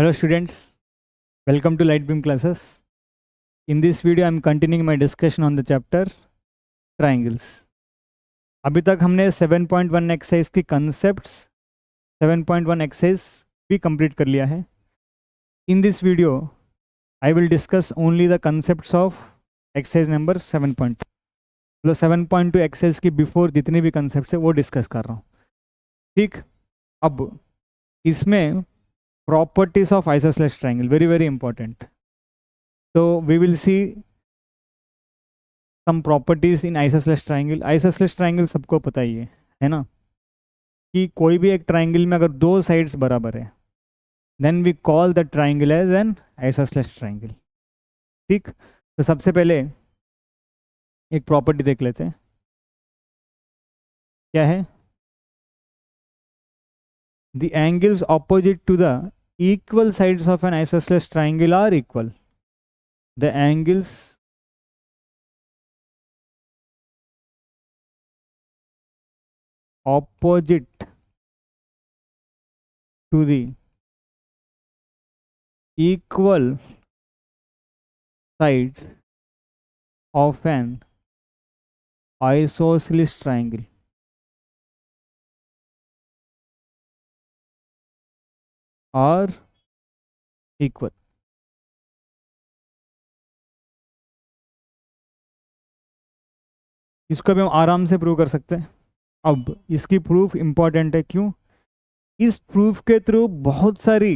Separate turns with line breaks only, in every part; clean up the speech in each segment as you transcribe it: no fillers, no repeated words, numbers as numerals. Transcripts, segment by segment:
Hello students, welcome to Lightbeam classes. In this video I am continuing my discussion on the chapter triangles. अभी तक हमने 7.1 exercise की concepts 7.1 exercise भी complete कर लिया है. In this video I will discuss only the concepts of exercise number 7.2. मतलब 7.2 exercise की बिफोर जितने भी concepts है वो डिस्कस कर रहा हूँ. ठीक, अब इसमें properties of isosceles triangle very very important. So we will see some properties in isosceles triangle. Isosceles triangle सबको पता ही है ना, कि कोई भी एक ट्राइंगल में अगर दो साइड्स बराबर है then we call the triangle as an isosceles triangle. ठीक, तो सबसे पहले एक प्रॉपर्टी देख लेते हैं. क्या है? The angles opposite to the equal sides of an isosceles triangle are equal. The angles opposite to the equal sides of an isosceles triangle are equal. इसको भी हम आराम से प्रूव कर सकते हैं. अब इसकी प्रूफ इंपॉर्टेंट है. क्यों? इस प्रूफ के थ्रू बहुत सारी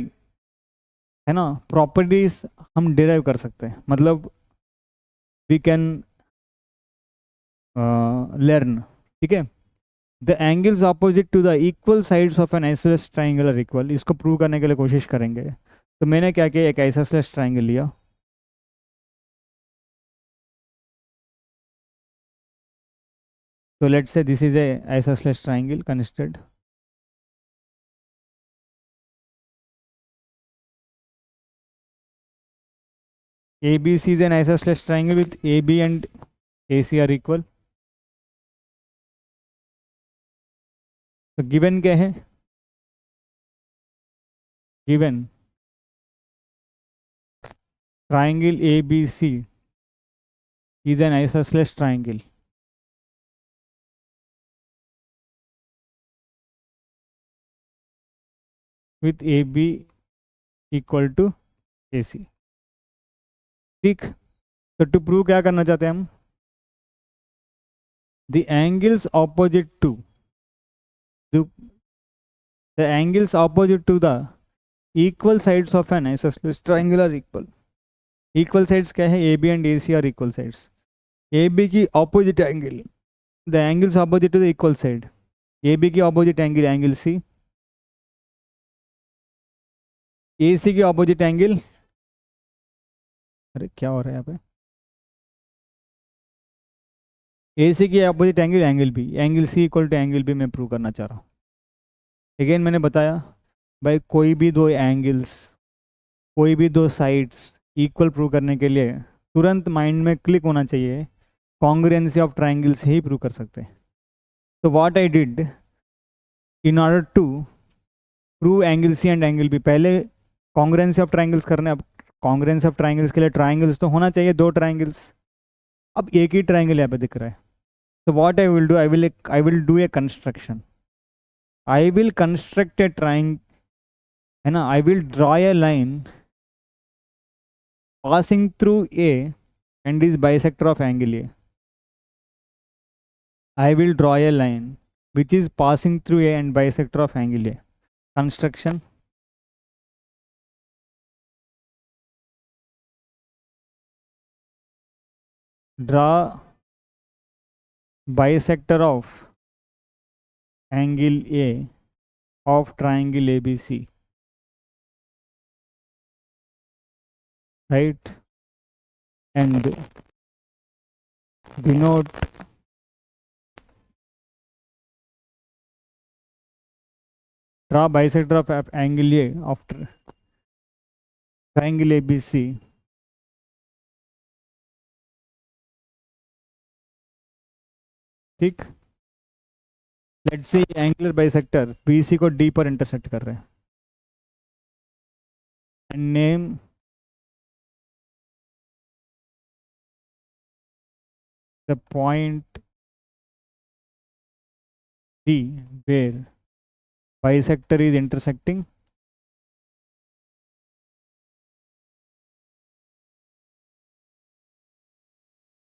है ना प्रॉपर्टीज हम डिराइव कर सकते हैं. मतलब वी कैन लर्न. ठीक है, the angles opposite to the equal sides of an isosceles triangle are equal. इसको प्रूव करने के लिए कोशिश करेंगे. तो मैंने क्या किया, एक आइसोसेलेस ट्राइंगल लिया. So let's say this is a isosceles triangle considered. ABC is an isosceles triangle with AB and AC are equal. तो गिवन क्या है? Given triangle ABC is an isosceles triangle with AB equal to AC. ठीक, तो to prove क्या करना चाहते हैं हम? The angles opposite to the equal sides of an isosceles triangle are equal. Equal sides क्या है? AB and AC are equal sides. AB की opposite angle, the angles opposite to the equal side. AB की opposite angle angle C, AC की opposite angle, अरे क्या हो रहा है यहाँ पे, AC की opposite angle angle B. Angle C equal to angle B मैं प्रूव करना चाह रहा हूँ. अगेन मैंने बताया भाई, कोई भी दो एंगल्स, कोई भी दो साइड्स इक्वल प्रूव करने के लिए तुरंत माइंड में क्लिक होना चाहिए, कॉन्ग्रुएंसी ऑफ ट्राइंगल्स ही प्रूव कर सकते हैं. तो what I did in order to prove angle C and angle B, पहले कॉन्ग्रुएंसी ऑफ ट्राइंगल्स करने. अब कॉन्ग्रुएंसी ऑफ ट्राइंगल्स के लिए ट्राइंगल्स तो होना चाहिए, दो ट्राइंगल्स. अब एक ही ट्राइंगल यहाँ पे दिख रहा है. तो what I will do, I will do a construction. I will construct A trying, है ना. I will draw a line passing through A and is bisector of angle A. I will draw a line which is passing through A and bisector of angle A. Construction. Draw bisector of angle A of triangle ABC. Right? And denote draw bisector of angle A of triangle ABC ठीक. Let's say angular bisector BC को D पर intersect कर रहे हैं. Name the point D where bisector is intersecting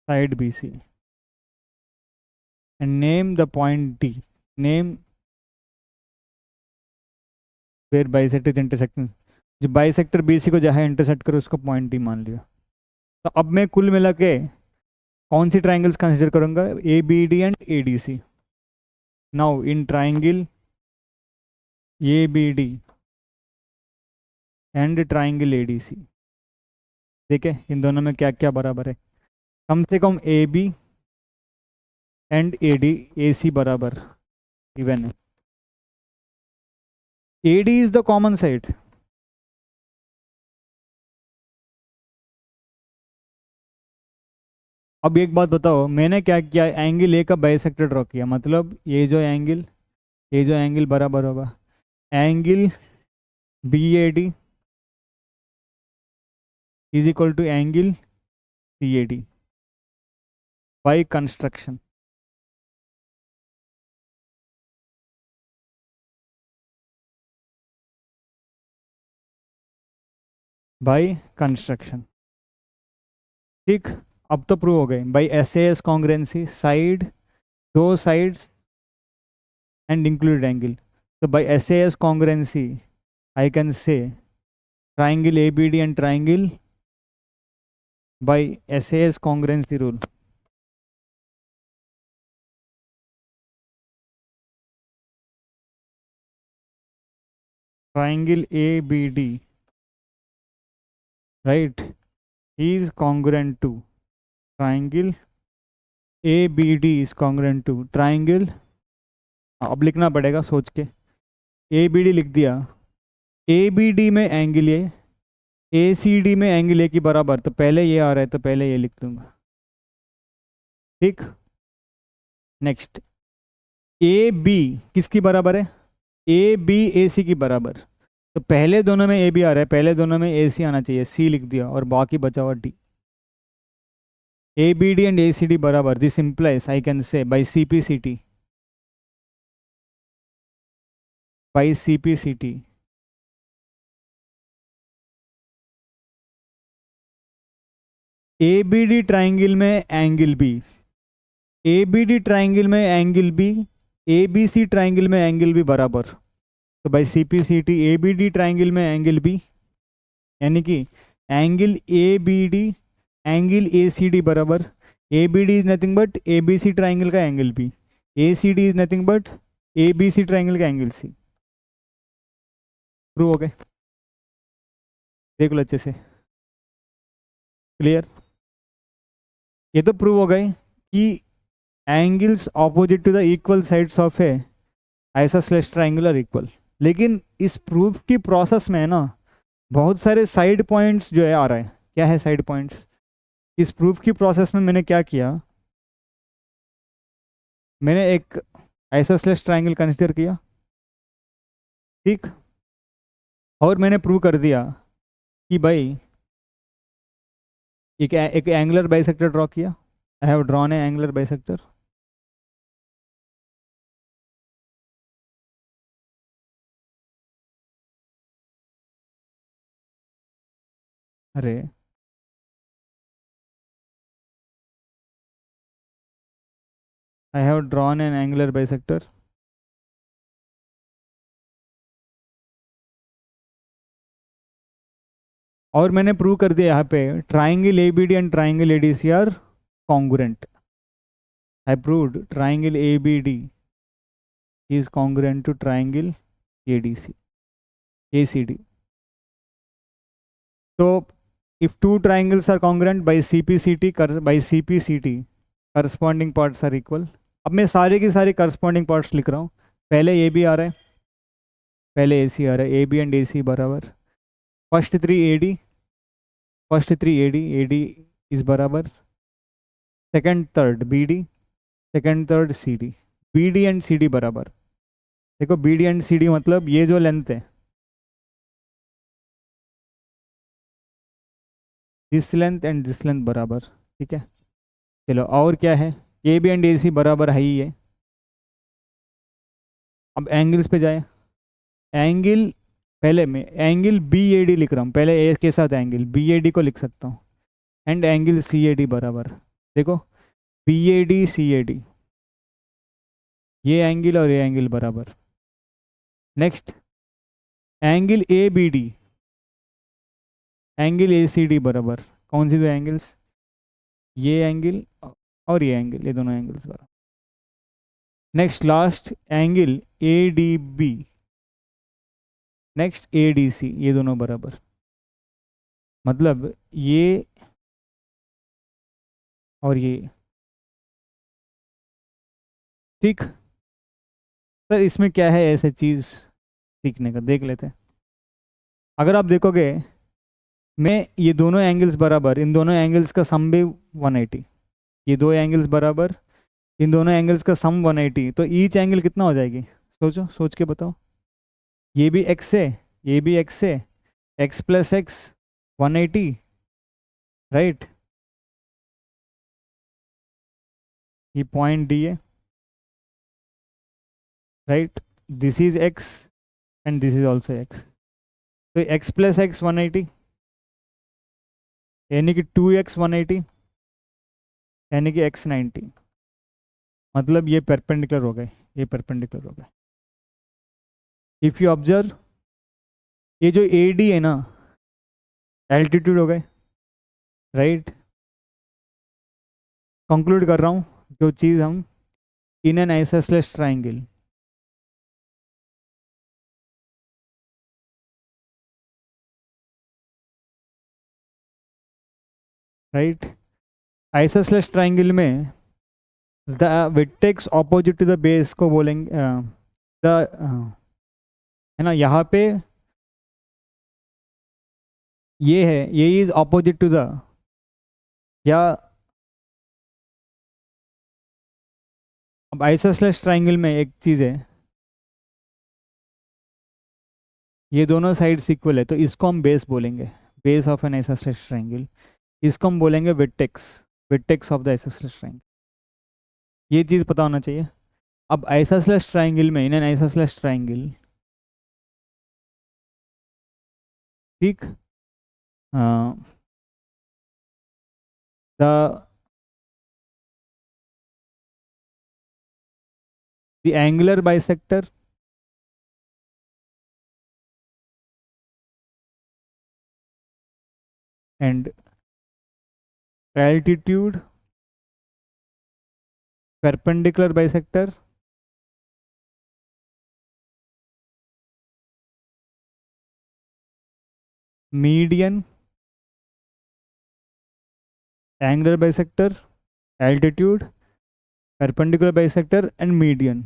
side BC and name the point D. Name where bisect is intersecting. जो bisector BC को जहाँ intersect करे उसको पॉइंट D मान लिया। तो अब मैं कुल मिला के कौन सी ट्राइंगल्स कंसिडर करूंगा? ABD and ADC। Now in triangle ABD and triangle ADC, देखिए इन दोनों में क्या क्या बराबर है। कम से कम AB एंड AC बराबर इवन है। AD is the common side. अब एक बात बताओ, मैंने क्या किया? एंगल ए का बाइसेक्टर ड्रॉ किया, मतलब ये जो एंगल बराबर होगा angle BAD is equal to angle CAD by construction. By construction, ठीक। अब तो प्रूव हो गए बाई SAS कॉन्ग्रेंसी, साइड, दो साइड्स एंड इंक्लूडेड एंगल। तो by SAS congruency I can say triangle ABD and triangle by SAS congruency rule. Triangle ABD, right, is congruent to triangle ABD is congruent to triangle, अब लिखना पड़ेगा सोच के। ABD लिख दिया, ABD में angle ये, ACD में एंगल ए की बराबर, तो पहले ये आ रहा है तो पहले ये लिख दूंगा, ठीक। नेक्स्ट AB किसकी बराबर है? AB AC की बराबर। तो पहले दोनों में AB आ रहा है, पहले दोनों में AC आना चाहिए, C लिख दिया और बाकी बचा हुआ D। ABD एंड ACD बराबर, this implies I can say by CPCT, by CPCT ABD triangle में एंगल B, ABD ट्राइंगल में एंगल B, ABC ट्राइंगल में एंगल B बराबर। तो बाई CPCT ABD ट्राइंगल में एंगल B, यानी कि angle ABD angle ACD बराबर, ABD is nothing but ABC triangle का angle B, ACD is nothing but ABC triangle का एंगल C। प्रूव हो गए? देख लो अच्छे से, क्लियर? ये तो प्रूव हो गए कि angles opposite to the equal sides of a isosceles triangle are equal. लेकिन इस प्रूफ की प्रोसेस में ना बहुत सारे साइड पॉइंट्स जो है आ रहा है। क्या है साइड पॉइंट्स? इस प्रूफ की प्रोसेस में मैंने क्या किया, मैंने एक आइसोसेलेस ट्राइंगल कंसीडर किया, ठीक, और मैंने प्रूव कर दिया कि भाई एक एंगुलर बाइसेक्टर ड्रॉ किया। I have drawn a angular bisector. अरे I have drawn an angular bisector, और मैंने प्रूव कर दिया यहाँ पे triangle ABD and triangle ADC are congruent. I proved triangle ABD is congruent to triangle ACD. So if two triangles are congruent by CPCT corresponding parts are equal। अब मैं सारे की सारी corresponding parts लिख रहा हूँ। पहले AB आ रहा है, पहले AC आ रहा है, AB एंड AC बराबर फर्स्ट थ्री AD इज बराबर second third BD, second third CD, BD and CD बराबर। देखो BD एंड CD मतलब ये जो लेंथ है this length and this length बराबर, ठीक है। चलो और क्या है, ए बी एंड ए सी बराबर है ही है। अब एंगल्स पे जाए, एंगल, पहले मैं एंगल बी ए डी लिख रहा हूँ, पहले ए के साथ एंगल बी ए डी को लिख सकता हूँ, and angle C A D बराबर, देखो B A D C A D, ये एंगल और ये एंगल बराबर। Next angle A B D, angle A C D बराबर, कौन सी दो एंगल्स, ये एंगल और ये एंगल, ये दोनों एंगल्स बराबर। Next last angle A D B, next A D C, ये दोनों बराबर। मतलब ये और ये, ठीक। सर इसमें क्या है ऐसे चीज़ सीखने का, देख लेते हैं। अगर आप देखोगे, मैं ये दोनों एंगल्स बराबर, इन दोनों एंगल्स का सम भी 180, ये दो एंगल्स बराबर, इन दोनों एंगल्स का सम 180, तो ईच एंगल कितना हो जाएगी, सोचो, सोच के बताओ। ये भी एक्स है, ये भी एक्स है, एक्स प्लस एक्स 180, राइट। ये पॉइंट डी है, right. This is x and this is also x, तो एक्स प्लस एक्स 180, यानी कि 2x 180, यानी कि x 90। मतलब ये परपेंडिकुलर हो गए, ये परपेंडिकुलर हो गए। इफ़ यू ऑब्जर्व, ये जो ए डी है ना, एल्टीट्यूड हो गए, राइट। कंक्लूड कर रहा हूँ जो चीज़ हम in an isosceles triangle, right, isosceles triangle में the vertex opposite to the base को बोलेंगे द, है ना, यहाँ पे ये है, ये इज ऑपोजिट टू द, या अब आइसोसेलेस ट्राइंगल में एक चीज़ है, ये दोनों साइड्स इक्वल है, तो इसको हम बेस बोलेंगे, base of an isosceles triangle. इसको हम बोलेंगे vertex, vertex of the isosceles triangle. ये चीज़ पता होना चाहिए। अब आइसोसेलेस ट्राइंगल में, इन एन आइसोसेलेस ट्राइंगल, ठीक, the the angular bisector and altitude perpendicular bisector median angular bisector altitude perpendicular bisector and median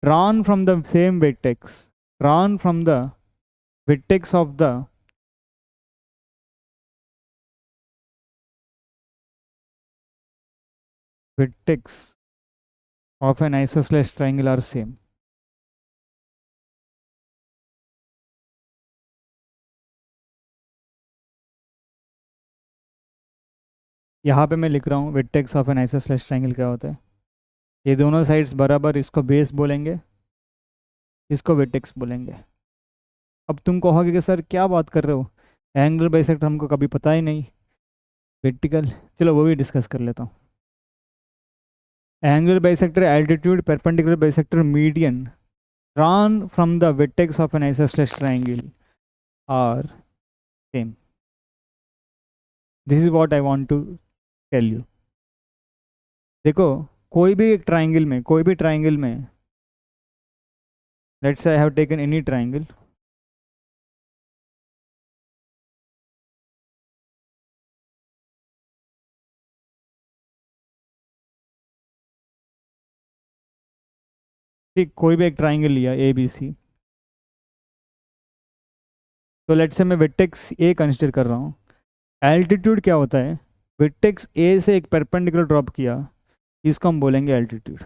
drawn from the same vertex, drawn from the vertex of the vertex of an isosceles triangle are same। यहाँ पे मैं लिख रहा हूँ vertex of an isosceles triangle क्या होता है, ये दोनों साइड्स बराबर, इसको बेस बोलेंगे, इसको vertex बोलेंगे। अब तुम कहोगे कि सर क्या बात कर रहे हो, एंगुलर बाइसेक्टर हमको कभी पता ही नहीं, वर्टिकल, चलो वो भी डिस्कस कर लेता हूँ। Angular bisector, altitude, perpendicular bisector, median drawn from the vertex of an isosceles triangle are same। This is what I want to tell you। देखो, कोई भी एक ट्राइंगल में, कोई भी ट्राइंगल में, let's say I have taken any triangle, ठीक, कोई भी एक ट्राइंगल लिया ए बी सी, तो लेट्स से मैं वर्टेक्स ए कंसिडर कर रहा हूँ। एल्टीट्यूड क्या होता है, वर्टेक्स ए से एक परपेंडिकुलर ड्रॉप किया, इसको हम बोलेंगे altitude,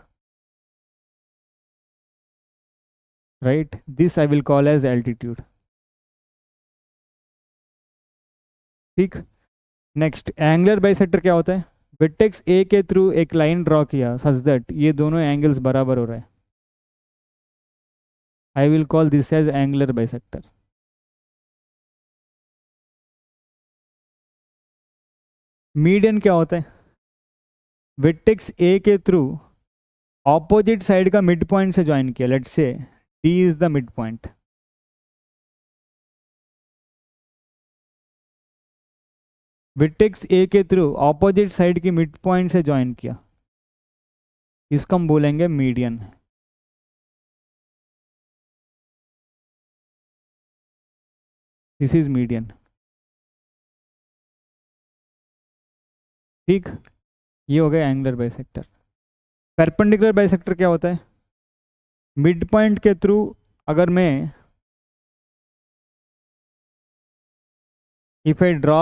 right. This I will call as altitude. ठीक। नेक्स्ट एंगुलर बाइसेक्टर क्या होता है? वर्टेक्स ए के थ्रू एक लाइन ड्रॉ किया सच दैट ये दोनों एंगल्स बराबर हो रहे हैं। I will call this as angular bisector. Median क्या होता है? वर्टेक्स ए के थ्रू ऑपोजिट साइड का मिड पॉइंट से ज्वाइन किया, let's say D is the mid point. Vertex A के थ्रू ऑपोजिट साइड की मिड पॉइंट से ज्वाइन किया, इसको हम बोलेंगे मीडियन। This is median. ठीक, ये हो गया एंगुलर बाइसेक्टर। परपेंडिकुलर बाइसेक्टर क्या होता है? मिड पॉइंट के थ्रू अगर मैं if I draw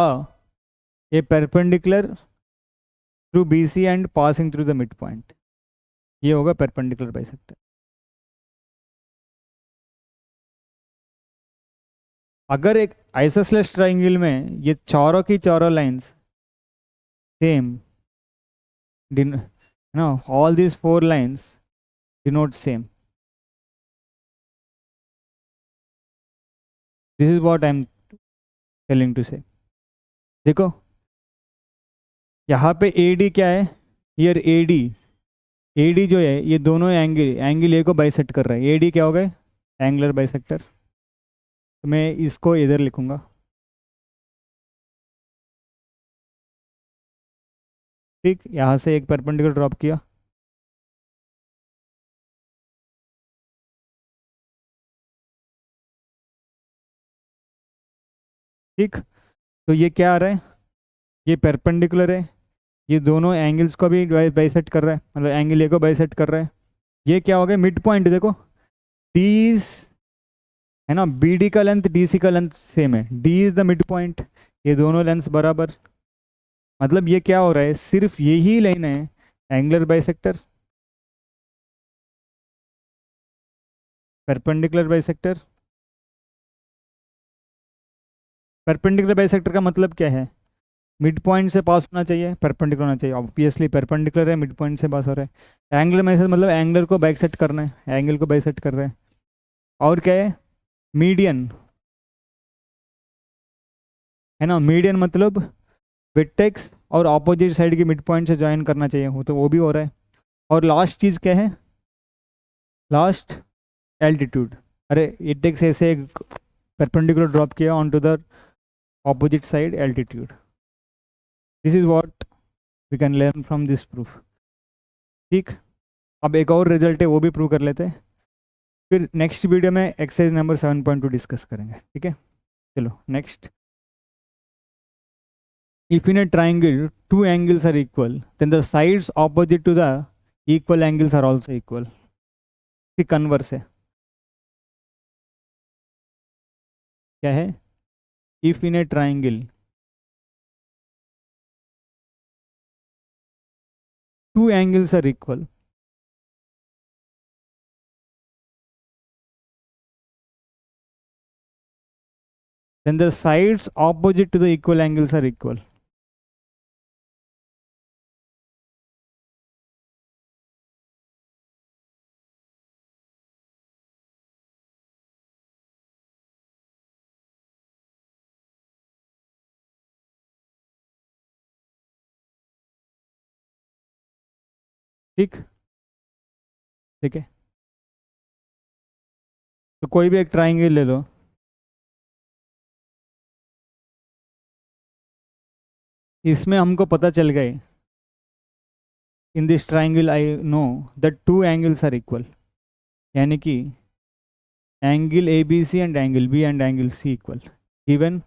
a perpendicular through B C and passing through the mid point, ये होगा परपेंडिकुलर बाइसेक्टर। अगर एक आइसोसेलेस ट्राइंगल में ये चारों की चारों lines same, no all these four lines denote same, this is what I am telling to say. देखो यहाँ पे ए डी क्या है? हियर ए डी जो है ये दोनों एंगल ए को बाइसेक्ट कर रहा है। ए डी क्या हो गए? Angular bisector. तो मैं इसको इधर लिखूंगा। ठीक, यहाँ से एक परपेंडिकुलर ड्रॉप किया, ठीक। तो ये क्या आ रहा है? ये परपेंडिकुलर है, ये दोनों एंगल्स को भी बाइसेक्ट कर रहा है, मतलब एंगल ए को बाइसेक्ट कर रहा है। ये क्या हो गया? Mid point. देखो डी इज, है ना, बी डी का लेंथ डी सी का लेंथ सेम है, D is the mid point, ये दोनों लेंथ बराबर। मतलब ये क्या हो रहा है? सिर्फ यही लाइन है angular bisector, perpendicular bisector. Perpendicular bisector का मतलब क्या है? मिड पॉइंट से पास होना चाहिए, परपेंडिकुलर होना चाहिए। ऑब्वियसली परपेंडिकुलर है, मिड पॉइंट से पास हो रहा है। एंगुलर बाइसेक्टर मतलब एंगल को बाइसेक्ट करना है, एंगल को बाइसेक्ट कर रहा है। और क्या है? मीडियन, है ना। मीडियन मतलब वर्टेक्स और ऑपोजिट साइड की मिड पॉइंट से ज्वाइन करना चाहिए, वो तो वो भी हो रहा है। और लास्ट चीज़ क्या है? Last altitude. अरे वर्टेक्स ऐसे एक परपेंडिकुलर ड्रॉप किया on to the opposite side, altitude. This is what we can learn from this proof. ठीक, अब एक और रिजल्ट है वो भी प्रूव कर लेते हैं, फिर नेक्स्ट वीडियो में एक्सरसाइज नंबर 7.2 डिस्कस करेंगे। ठीक है, चलो next. If in a triangle two angles are equal, then the sides opposite to the equal angles are also equal. इसकी कन्वर्स है, क्या है? If in a triangle two angles are equal, then the sides opposite to the equal angles are equal. ठीक, ठीक है। तो कोई भी एक ट्राइंगल ले लो, इसमें हमको पता चल गए, in this triangle I know that two angles are equal, यानी कि angle A B C and angle B and angle C equal. Given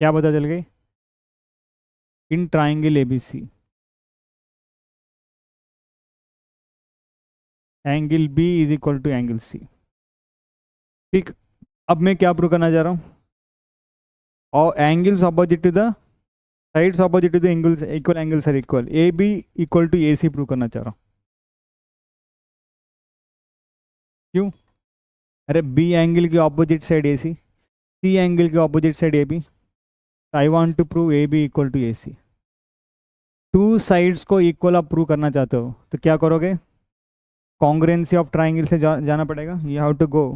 क्या पता चल गई? In triangle A B C angle B is equal to angle C. ठीक, अब मैं क्या प्रूव करना चाह रहा हूँ? और angles opposite to the sides opposite to the angles equal, angles are equal, A B equal to A C prove करना चाह रहा हूँ। क्यों? अरे बी एंगल की opposite side A C, C angle के opposite side A B, I want to prove A B equal to A C. Two sides को equal आप प्रूव करना चाहते हो तो क्या करोगे, कॉन्ग्रुएंसी ऑफ ट्राइंगल से जाना पड़ेगा, यू हैव टू गो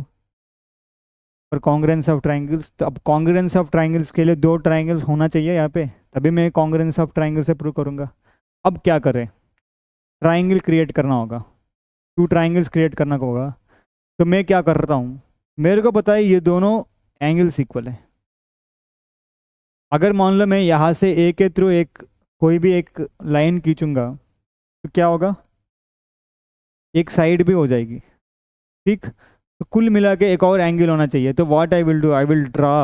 पर कॉन्ग्रुएंसी ऑफ ट्राइंगल्स। तो अब कॉन्ग्रुएंसी ऑफ ट्राइंगल्स के लिए दो ट्राइंगल्स होना चाहिए यहाँ पे, तभी मैं कॉन्ग्रुएंसी ऑफ ट्राइंगल से प्रूव करूँगा। अब क्या करें, ट्राइंगल क्रिएट करना होगा, टू ट्राइंगल्स क्रिएट करना होगा। तो मैं क्या करता हूँ, मेरे को पता है ये दोनों एंगल्स इक्वल है। अगर मान लो मैं यहाँ से ए के थ्रू एक कोई भी एक लाइन खींचूंगा तो क्या होगा, एक साइड भी हो जाएगी, ठीक। तो कुल मिला के एक और एंगल होना चाहिए। तो what I will do, I will draw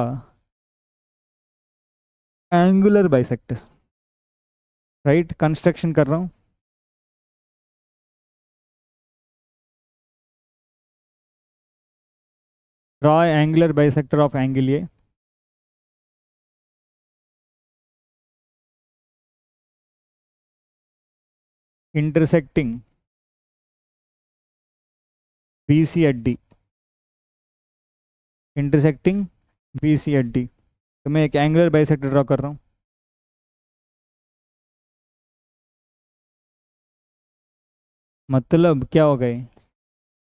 angular bisector, right. Construction कर रहा हूँ, draw angular bisector of angle A, intersecting BC at D, intersecting BC at D. तो मैं एक एंगुलर बाइसेक्टर ड्रॉ कर रहा हूँ। मतलब क्या हो गए,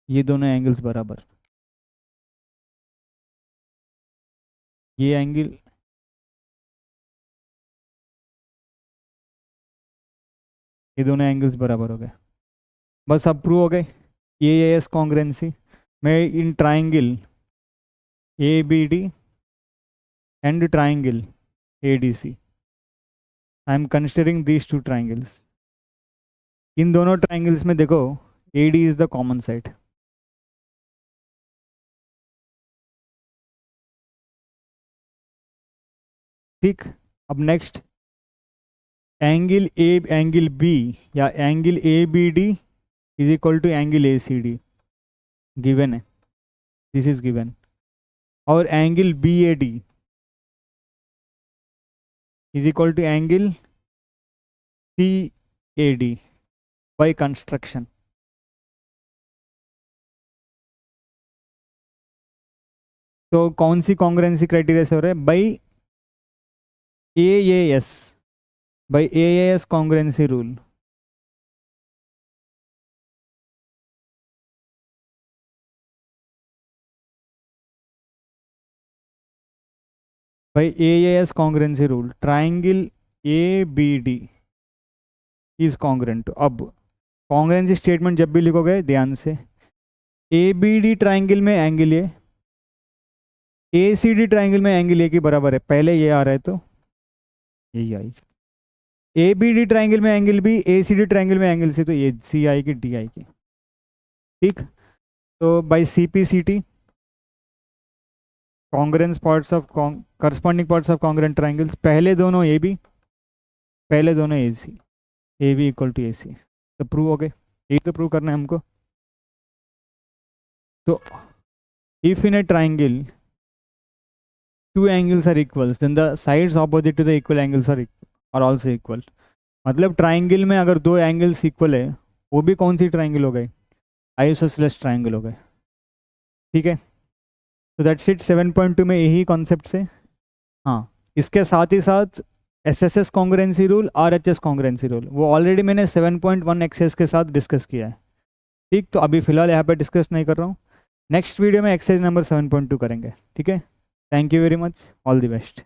ये दोनों एंगल्स बराबर, ये एंगल, ये दोनों एंगल्स बराबर हो गए। बस अब प्रूव हो गए ये एस कॉन्ग्रुएंसी। मैं in triangle ABD and triangle ADC, I am considering these two triangles. इन दोनों ट्राइंगल्स में देखो AD is the common side, ठीक। अब नेक्स्ट एंगल B या angle ABD is equal to angle ACD, given है, this is given. और angle BAD is equal to angle CAD by construction. तो कौन सी कॉन्ग्रुएंसी क्राइटेरिया से हो रहा है, by AAS, by AAS congruency rule. By AAS congruency rule triangle ABD is congruent. अब कॉन्ग्रुएंसी स्टेटमेंट जब भी लिखोगे ध्यान से, ABD ट्राइंगल में एंगल ए, ACD ट्राइंगल में एंगल ए की बराबर है, पहले ये आ रहा है तो यही आई। ABD ट्राइंगल में एंगल बी, ACD ट्राइंगल में एंगल सी, तो ये सी आएगी डी आएगी, ठीक। तो by CPCT congruence parts of corresponding parts of congruent triangles, पहले दोनों AB, पहले दोनों AC, AB equal to AC। तो प्रूव हो गए, यही तो प्रूव करना है हमको। तो if in a triangle two angles are equals then the sides opposite to the equal angles are also equal। मतलब ट्राइंगल में अगर दो एंगल्स इक्वल है, वो भी कौन सी ट्राइंगल हो गए, आइसोसेलेस ट्राइंगल हो गए, ठीक है। तो दैट्स इट 7.2 में यही कॉन्सेप्ट से। हाँ, इसके साथ ही साथ SSS congruency rule, RHS congruency rule, वो ऑलरेडी मैंने 7.1 एक्सरसाइज के साथ डिस्कस किया है, ठीक। तो अभी फिलहाल यहाँ पे डिस्कस नहीं कर रहा हूँ, नेक्स्ट वीडियो में एक्सरसाइज नंबर 7.2 करेंगे, ठीक है। Thank you very much, all the best.